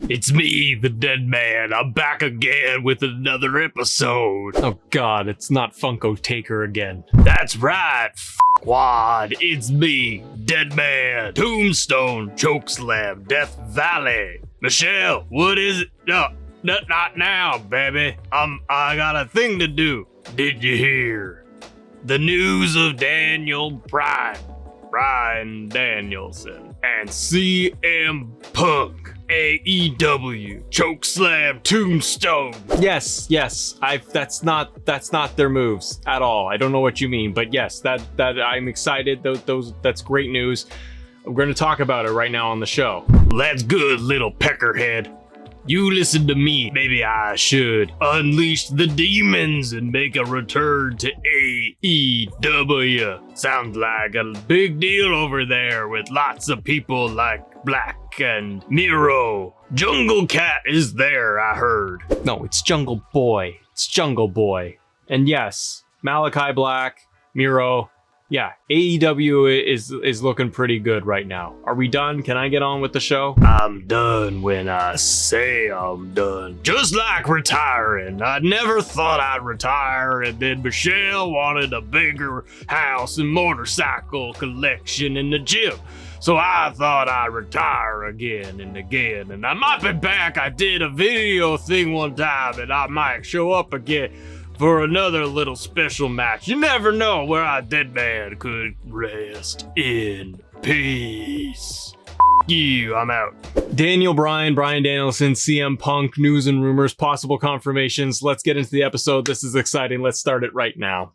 It's me, the dead man. I'm back again with another episode. Oh god, it's not Funko Taker again. That's right, Wad. It's me, Dead Man, Tombstone, Chokeslam, Death Valley. Michelle, what is it? No, not now, baby. I got a thing to do. Did you hear the news of Bryan Danielson, and CM Punk, AEW, Chokeslam, Tombstone? Yes. That's not their moves at all. I don't know what you mean, but yes, that I'm excited. That's great news. We're going to talk about it right now on the show. That's good, little peckerhead. You listen to me. Maybe I should unleash the demons and make a return to AEW. Sounds like a big deal over there with lots of people like Black and Miro. Jungle Cat is there, I heard. No, it's Jungle Boy. It's Jungle Boy. And yes, Malachi Black, Miro. Yeah, AEW is looking pretty good right now. Are we done? Can I get on with the show? I'm done when I say I'm done. Just like retiring. I never thought I'd retire, and then Michelle wanted a bigger house and motorcycle collection in the gym. So I thought I'd retire again and again, and I might be back. I did a video thing one time, and I might show up again for another little special match. You never know where our dead man could rest in peace. You, I'm out. Bryan Danielson, CM Punk, news and rumors, possible confirmations. Let's get into the episode. This is exciting. Let's start it right now.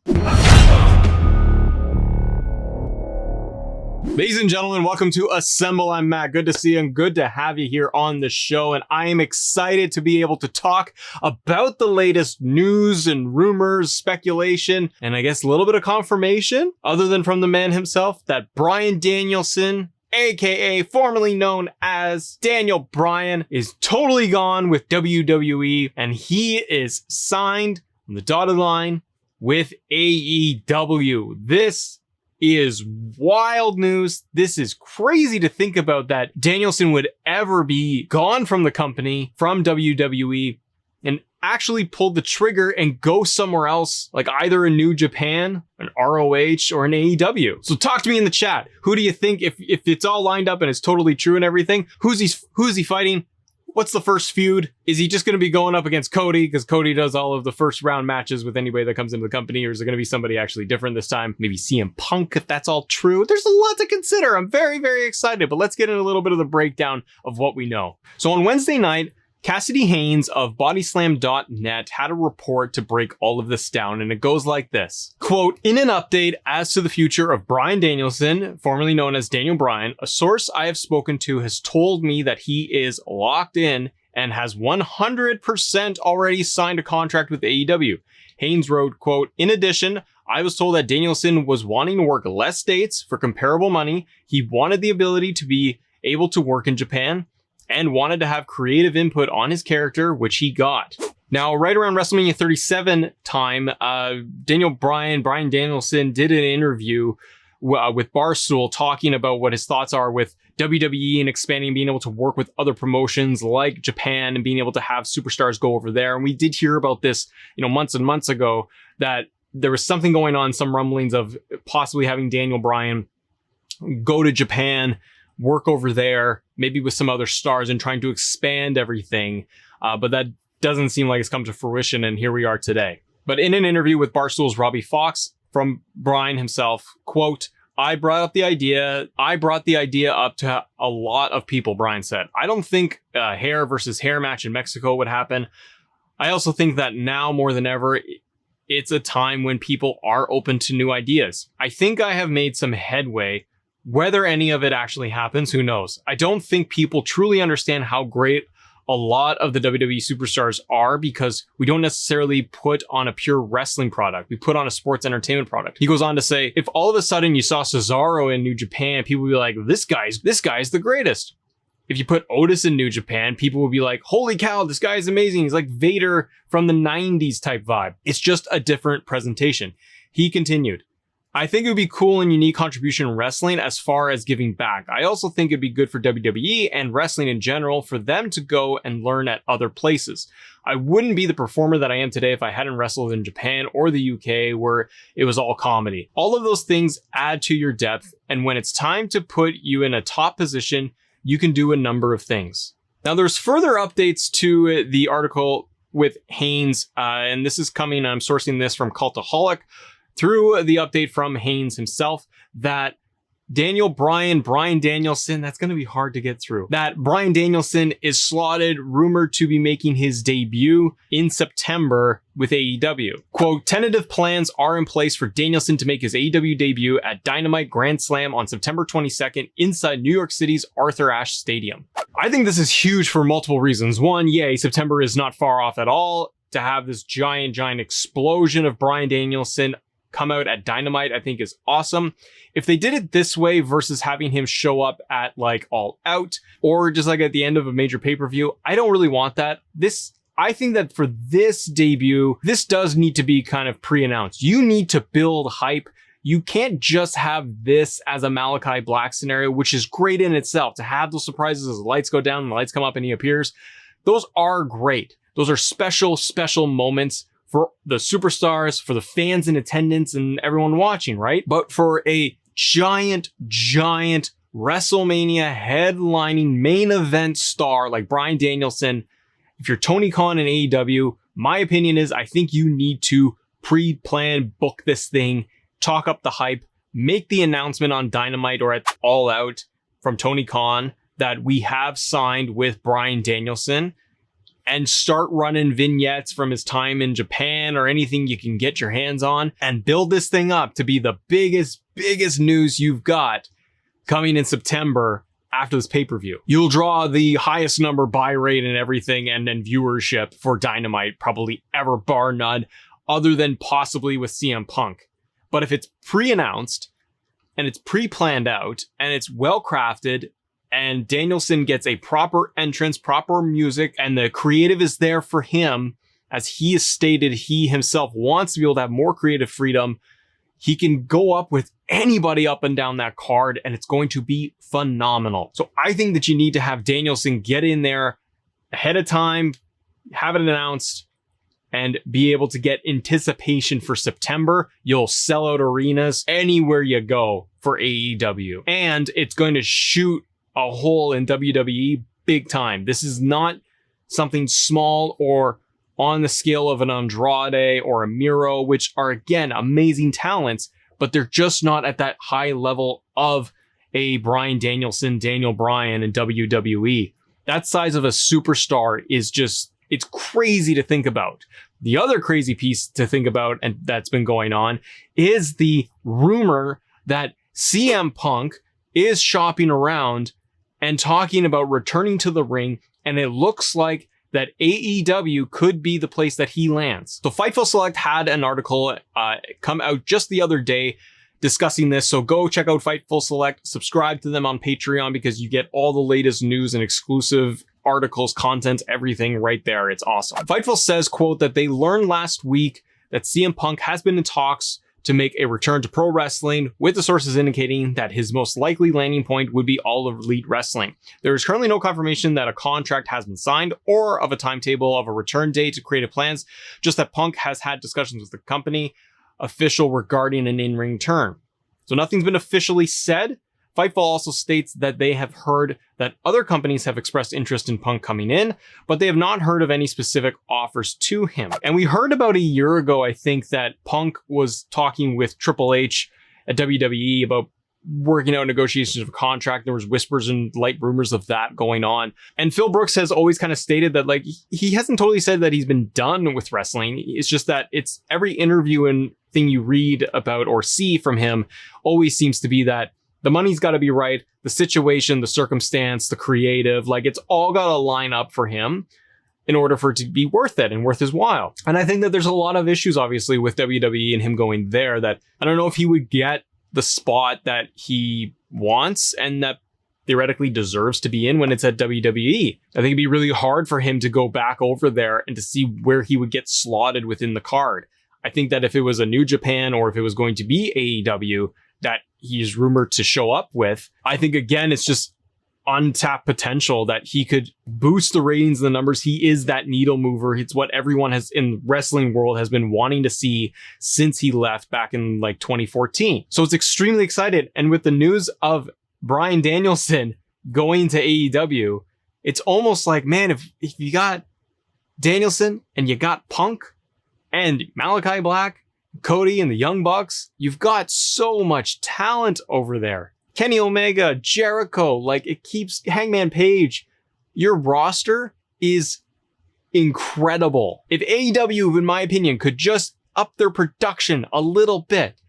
Ladies and gentlemen, welcome to Assemble. I'm Matt. Good to see you and good to have you here on the show. And I am excited to be able to talk about the latest news and rumors, speculation, and I guess a little bit of confirmation, other than from the man himself, that Bryan Danielson, aka formerly known as Daniel Bryan, is totally gone with WWE, and he is signed on the dotted line with AEW. This is wild news. This is crazy to think about, that Danielson would ever be gone from the company, from WWE, and actually pull the trigger and go somewhere else, like either a New Japan, an ROH, or an AEW. So talk to me in the chat. Who do you think, if it's all lined up and it's totally true and everything, who's he fighting? What's the first feud? Is he just going to be going up against Cody, because Cody does all of the first round matches with anybody that comes into the company? Or is it going to be somebody actually different this time? Maybe CM Punk, if that's all true. There's a lot to consider. I'm very, very excited, but let's get into a little bit of the breakdown of what we know. So on Wednesday night, Cassidy Haynes of Bodyslam.net had a report to break all of this down, and it goes like this. Quote, in an update as to the future of Bryan Danielson, formerly known as Daniel Bryan, a source I have spoken to has told me that he is locked in and has 100% already signed a contract with AEW. Haynes wrote, quote, in addition, I was told that Danielson was wanting to work less dates for comparable money. He wanted the ability to be able to work in Japan, and wanted to have creative input on his character, which he got. Now, right around WrestleMania 37 time, Bryan Danielson did an interview with Barstool talking about what his thoughts are with WWE and expanding, being able to work with other promotions like Japan and being able to have superstars go over there. And we did hear about this, months and months ago, that there was something going on, some rumblings of possibly having Daniel Bryan go to Japan, work over there, maybe with some other stars, and trying to expand everything. But that doesn't seem like it's come to fruition, and here we are today. But in an interview with Barstool's Robbie Fox, from Bryan himself, quote, I brought the idea up to a lot of people, Bryan said. I don't think a hair versus hair match in Mexico would happen. I also think that now more than ever, it's a time when people are open to new ideas. I think I have made some headway. Whether any of it actually happens, who knows? I don't think people truly understand how great a lot of the WWE superstars are, because we don't necessarily put on a pure wrestling product. We put on a sports entertainment product. He goes on to say, if all of a sudden you saw Cesaro in New Japan, people would be like, this guy's the greatest. If you put Otis in New Japan, people would be like, holy cow, this guy is amazing. He's like Vader from the 90s type vibe. It's just a different presentation. He continued, I think it would be cool and unique contribution in wrestling as far as giving back. I also think it'd be good for WWE and wrestling in general for them to go and learn at other places. I wouldn't be the performer that I am today if I hadn't wrestled in Japan or the UK where it was all comedy. All of those things add to your depth, and when it's time to put you in a top position, you can do a number of things. Now, there's further updates to the article with Haynes, and this is coming, I'm sourcing this from Cultaholic, through the update from Haynes himself, that Bryan Danielson, that's going to be hard to get through, that Bryan Danielson is slotted, rumored to be making his debut in September with AEW. Quote, tentative plans are in place for Danielson to make his AEW debut at Dynamite Grand Slam on September 22nd inside New York City's Arthur Ashe Stadium. I think this is huge for multiple reasons. One, yay, September is not far off at all. To have this giant explosion of Bryan Danielson come out at Dynamite, I think is awesome. If they did it this way versus having him show up at like All Out or just like at the end of a major pay-per-view, I don't really want that. I think that for this debut, this does need to be kind of pre-announced. You need to build hype. You can't just have this as a Malachi Black scenario, which is great in itself. To have those surprises as the lights go down and the lights come up and he appears, those are great. Those are special moments for the superstars, for the fans in attendance and everyone watching, right? But for a giant WrestleMania headlining main event star like Bryan Danielson, if you're Tony Khan and AEW, my opinion is I think you need to pre-plan, book this thing, talk up the hype, make the announcement on Dynamite or at All Out from Tony Khan that we have signed with Bryan Danielson, and start running vignettes from his time in Japan or anything you can get your hands on and build this thing up to be the biggest news you've got coming in September after this pay-per-view. You'll draw the highest number buy rate and everything and then viewership for Dynamite probably ever, bar none, other than possibly with CM Punk. But if it's pre-announced and it's pre-planned out and it's well-crafted and Danielson gets a proper entrance, proper music, and the creative is there for him, as he has stated he himself wants to be able to have more creative freedom, he can go up with anybody up and down that card, and it's going to be phenomenal. So I think that you need to have Danielson get in there ahead of time, have it announced, and be able to get anticipation for September. You'll sell out arenas anywhere you go for AEW. And it's going to shoot a hole in WWE big time. This is not something small or on the scale of an Andrade or a Miro, which are, again, amazing talents, but they're just not at that high level of a Bryan Danielson, Daniel Bryan in WWE. That size of a superstar is just, it's crazy to think about. The other crazy piece to think about, and that's been going on, is the rumor that CM Punk is shopping around and talking about returning to the ring, and it looks like that AEW could be the place that he lands. So Fightful Select had an article come out just the other day discussing this, so go check out Fightful Select, subscribe to them on Patreon because you get all the latest news and exclusive articles, content, everything right there. It's awesome. Fightful says, quote, that they learned last week that CM Punk has been in talks to make a return to pro wrestling, with the sources indicating that his most likely landing point would be All Elite Wrestling. There is currently no confirmation that a contract has been signed or of a timetable of a return date to creative plans, just that Punk has had discussions with the company official regarding an in-ring turn. So nothing's been officially said. Fightful also states that they have heard that other companies have expressed interest in Punk coming in, but they have not heard of any specific offers to him. And we heard about a year ago, I think, that Punk was talking with Triple H at WWE about working out negotiations of a contract. There was whispers and light rumors of that going on. And Phil Brooks has always kind of stated that, like, he hasn't totally said that he's been done with wrestling. It's just that it's every interview and thing you read about or see from him always seems to be that the money's got to be right, the situation, the circumstance, the creative, like it's all got to line up for him in order for it to be worth it and worth his while. And I think that there's a lot of issues, obviously, with WWE and him going there, that I don't know if he would get the spot that he wants and that theoretically deserves to be in when it's at WWE. I think it'd be really hard for him to go back over there and to see where he would get slotted within the card. I think that if it was a New Japan or if it was going to be AEW that he's rumored to show up with, I think again, it's just untapped potential that he could boost the ratings and the numbers. He is that needle mover. It's what everyone has in wrestling world has been wanting to see since he left back in like 2014. So it's extremely excited. And with the news of Bryan Danielson going to AEW, it's almost like, man, if you got Danielson and you got Punk and Malachi Black, Cody and the Young Bucks, you've got so much talent over there. Kenny Omega, Jericho, like it keeps Hangman Page. Your roster is incredible. If AEW, in my opinion, could just up their production a little bit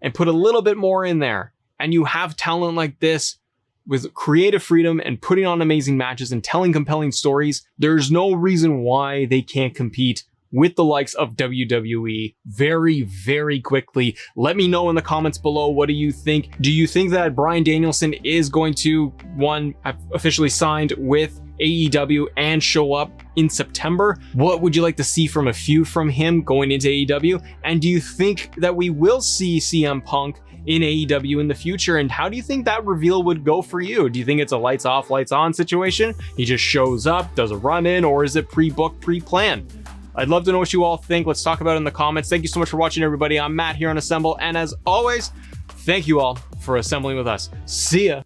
and put a little bit more in there, and you have talent like this with creative freedom and putting on amazing matches and telling compelling stories, there's no reason why they can't compete with the likes of WWE very, very quickly. Let me know in the comments below, what do you think? Do you think that Bryan Danielson is going to, one, have officially signed with AEW and show up in September? What would you like to see from a feud from him going into AEW? And do you think that we will see CM Punk in AEW in the future? And how do you think that reveal would go for you? Do you think it's a lights off, lights on situation? He just shows up, does a run in, or is it pre-booked, pre-planned? I'd love to know what you all think. Let's talk about it in the comments. Thank you so much for watching, everybody. I'm Matt here on Assemble. And as always, thank you all for assembling with us. See ya.